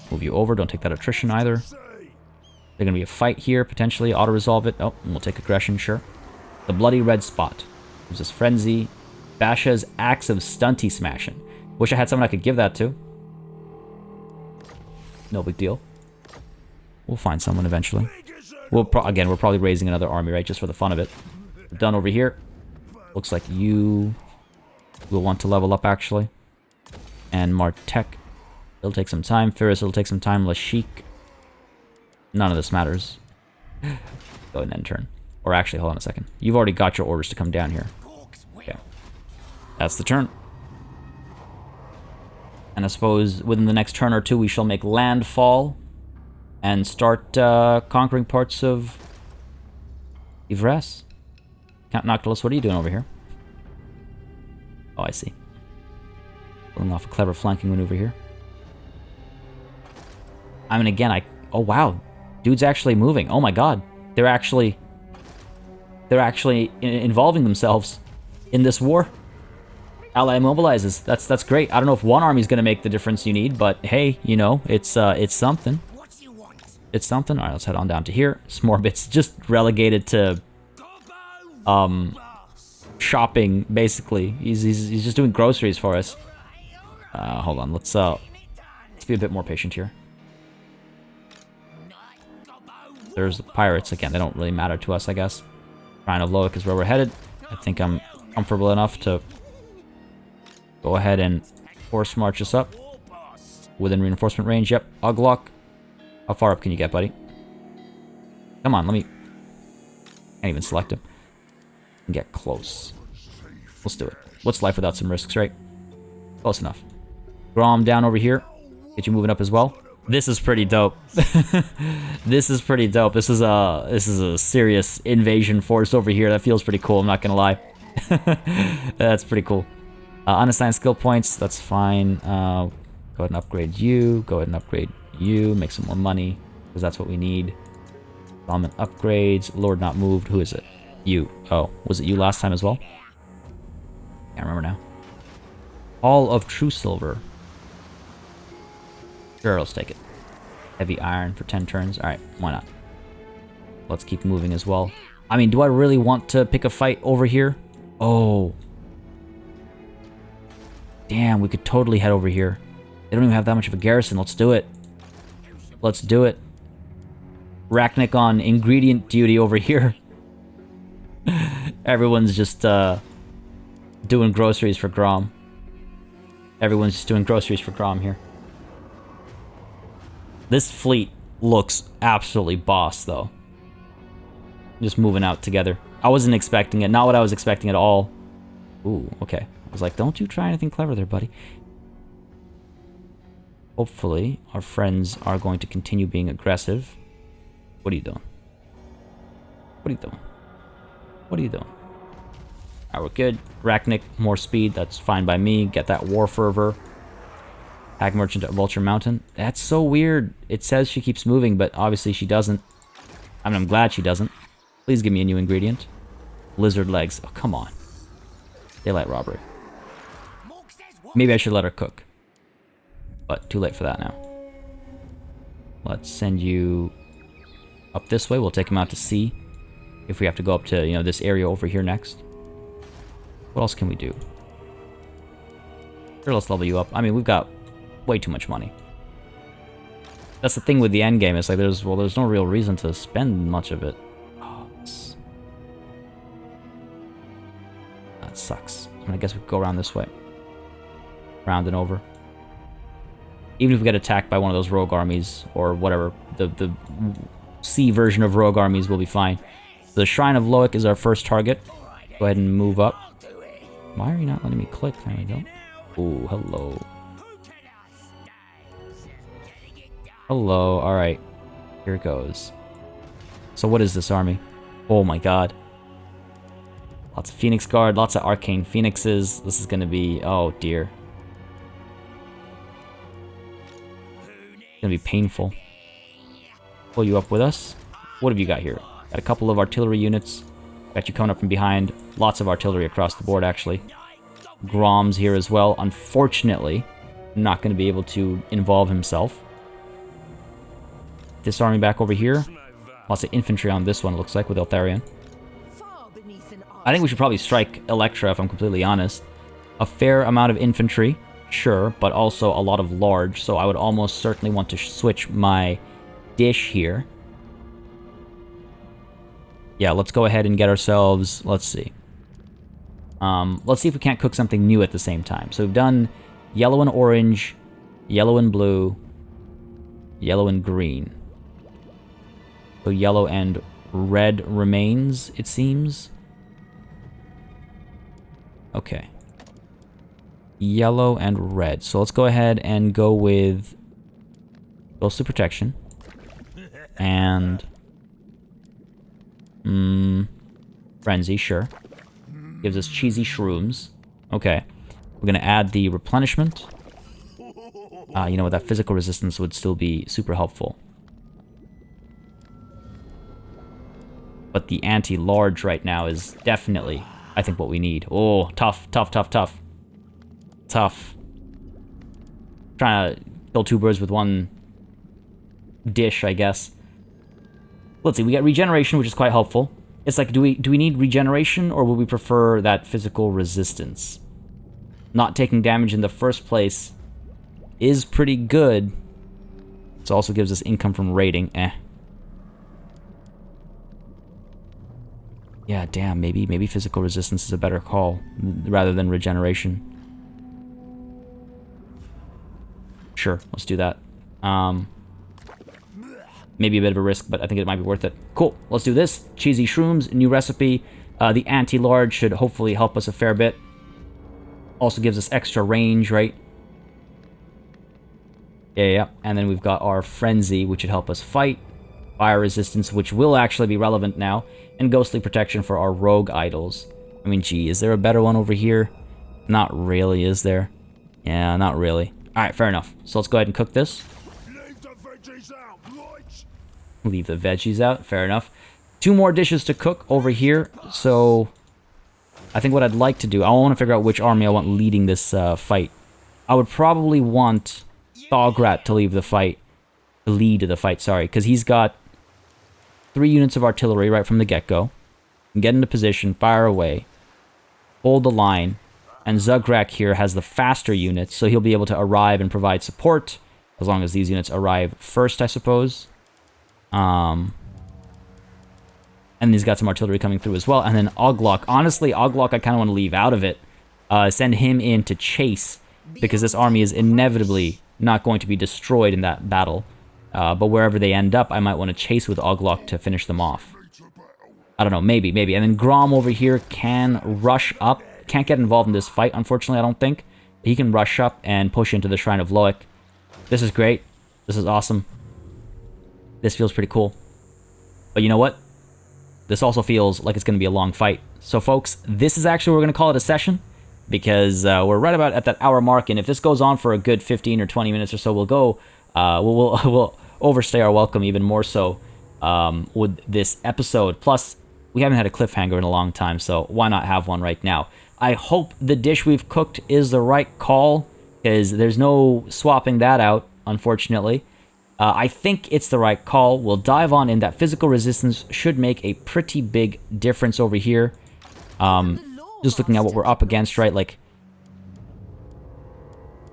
Move you over. Don't take that attrition either. There's gonna be a fight here, potentially. Auto-resolve it. Oh, we'll take aggression, sure. The Bloody Red Spot. Gives us Frenzy. Basha's Axe of Stunty Smashing. Wish I had someone I could give that to. No big deal. We'll find someone eventually. Again, we're probably raising another army, right? Just for the fun of it. We're done over here. Looks like you will want to level up, actually. And Martek. It'll take some time. Ferris, it'll take some time. Lashik. None of this matters. Go ahead and end turn. Or actually, hold on a second. You've already got your orders to come down here. Yeah. That's the turn. And I suppose within the next turn or two, we shall make landfall and start conquering parts of Ivres. Count Noctilus, what are you doing over here? Oh, I see. Pulling off a clever flanking maneuver here. I mean, again, oh, wow. Dude's actually moving. Oh, my God. They're actually involving themselves in this war. Ally mobilizes. That's great. I don't know if one army's going to make the difference you need, but hey, you know, it's something. It's something. All right, let's head on down to here. Smorbit's just relegated to shopping, basically. He's just doing groceries for us. Hold on. Let's be a bit more patient here. There's the pirates again. They don't really matter to us, I guess. Shrine of Loic is where we're headed. I think I'm comfortable enough to go ahead and force march us up. Within reinforcement range, yep. Uglock. How far up can you get, buddy? Come on, let me... Can't even select him. Get close. Let's do it. What's life without some risks, right? Close enough. Grom down over here. Get you moving up as well. This is pretty dope. This is pretty dope. This is a serious invasion force over here. That feels pretty cool, I'm not gonna lie. That's pretty cool. Unassigned skill points, that's fine. Go ahead and upgrade you. Go ahead and upgrade you. Make some more money, because that's what we need. Solomon upgrades. Lord not moved. Who is it? You. Oh, was it you last time as well? Can't remember now. All of True Silver. Sure, let's take it. Heavy Iron for 10 turns. Alright, why not? Let's keep moving as well. I mean, do I really want to pick a fight over here? Oh. Damn, we could totally head over here. They don't even have that much of a garrison. Let's do it. Let's do it. Rachnik on ingredient duty over here. Everyone's just doing groceries for Grom. Everyone's just doing groceries for Grom here. This fleet looks absolutely boss, though. Just moving out together. I wasn't expecting it. Not what I was expecting at all. Ooh, okay. I was like, don't you try anything clever there, buddy. Hopefully, our friends are going to continue being aggressive. What are you doing? What are you doing? What are you doing? Alright, we're good. Rachnik, more speed. That's fine by me. Get that War Fervor. Hag Merchant at Vulture Mountain. That's so weird. It says she keeps moving, but obviously she doesn't. I mean, I'm glad she doesn't. Please give me a new ingredient. Lizard legs. Oh, come on. Daylight robbery. Maybe I should let her cook. But too late for that now. Let's send you up this way. We'll take him out to sea. If we have to go up to, you know, this area over here next. What else can we do? Sure, let's level you up. I mean, we've got way too much money. That's the thing with the end game. It's like there's no real reason to spend much of it. Oh, that sucks. I mean, I guess we could go around this way. Round and over. Even if we get attacked by one of those rogue armies or whatever, the sea version of rogue armies will be fine. The Shrine of WAAAGH is our first target. Go ahead and move up. Why are you not letting me click? There we go. Ooh, hello. Hello, alright. Here it goes. So what is this army? Oh my god. Lots of Phoenix Guard, lots of Arcane Phoenixes. This is gonna be... oh dear. It's gonna be painful. Pull you up with us. What have you got here? Got a couple of artillery units. Got you coming up from behind. Lots of artillery across the board, actually. Grom's here as well. Unfortunately, not going to be able to involve himself. This army back over here. Lots of infantry on this one, it looks like, with Eltharion. I think we should probably strike Electra, if I'm completely honest. A fair amount of infantry, sure, but also a lot of large, so I would almost certainly want to switch my dish here. Yeah, let's go ahead and get ourselves... let's see. Let's see if we can't cook something new at the same time. So we've done yellow and orange, yellow and blue, yellow and green. So yellow and red remains, it seems. Okay. Yellow and red. So let's go ahead and go with Ghostly Protection. And... Frenzy, sure. Gives us cheesy shrooms. Okay. We're gonna add the replenishment. You know what, that physical resistance would still be super helpful. But the anti-large right now is definitely, I think, what we need. Oh, tough, tough, tough, tough. Tough. Trying to kill two birds with one dish, I guess. Let's see, we get regeneration, which is quite helpful. It's like, do we need regeneration, or would we prefer that physical resistance? Not taking damage in the first place is pretty good. It also gives us income from raiding. Yeah, damn, maybe physical resistance is a better call, rather than regeneration. Sure, let's do that. Maybe a bit of a risk, but I think it might be worth it. Cool, let's do this. Cheesy shrooms, new recipe. The anti-large should hopefully help us a fair bit. Also gives us extra range, right? Yeah. And then we've got our frenzy, which should help us fight. Fire resistance, which will actually be relevant now. And ghostly protection for our rogue idols. I mean, gee, is there a better one over here? Not really, is there? Yeah, not really. Alright, fair enough. So let's go ahead and cook this. Leave the veggies out, fair enough. 2 more dishes to cook over here, so I think what I'd like to do, I want to figure out which army I want leading this fight. I would probably want Thograt to lead the fight, sorry, because he's got 3 units of artillery right from the get-go. Get into position, fire away, hold the line, and Zugrak here has the faster units, so he'll be able to arrive and provide support, as long as these units arrive first, I suppose. And he's got some artillery coming through as well. And then Oglok. Honestly, Oglok I kind of want to leave out of it. Send him in to chase, because this army is inevitably not going to be destroyed in that battle. But wherever they end up, I might want to chase with Oglok to finish them off. I don't know, maybe. And then Grom over here can rush up. Can't get involved in this fight, unfortunately, I don't think. He can rush up and push into the Shrine of Loic. This is great. This is awesome. This feels pretty cool. But you know what? This also feels like it's going to be a long fight. So folks, this is actually, we're going to call it a session, because we're right about at that hour mark, and if this goes on for a good 15 or 20 minutes or so, we'll go, we'll overstay our welcome even more so with this episode. Plus, we haven't had a cliffhanger in a long time, so why not have one right now? I hope the dish we've cooked is the right call, because there's no swapping that out, unfortunately. I think it's the right call. We'll dive on in. That physical resistance should make a pretty big difference over here. Just looking at what we're up against, right? Like,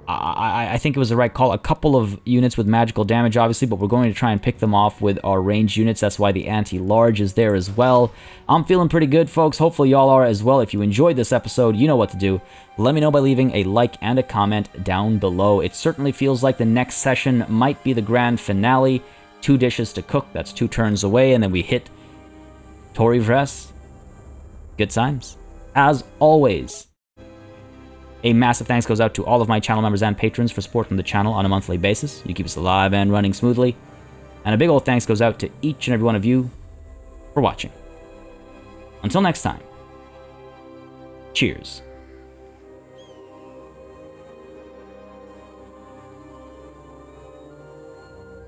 I think it was the right call. A couple of units with magical damage, obviously, but we're going to try and pick them off with our ranged units. That's why the anti-large is there as well. I'm feeling pretty good, folks. Hopefully y'all are as well. If you enjoyed this episode, you know what to do. Let me know by leaving a like and a comment down below. It certainly feels like the next session might be the grand finale. 2 dishes to cook. That's 2 turns away, and then we hit Tori Vress. Good times. As always, a massive thanks goes out to all of my channel members and patrons for supporting the channel on a monthly basis. You keep us alive and running smoothly. And a big old thanks goes out to each and every one of you for watching. Until next time, cheers.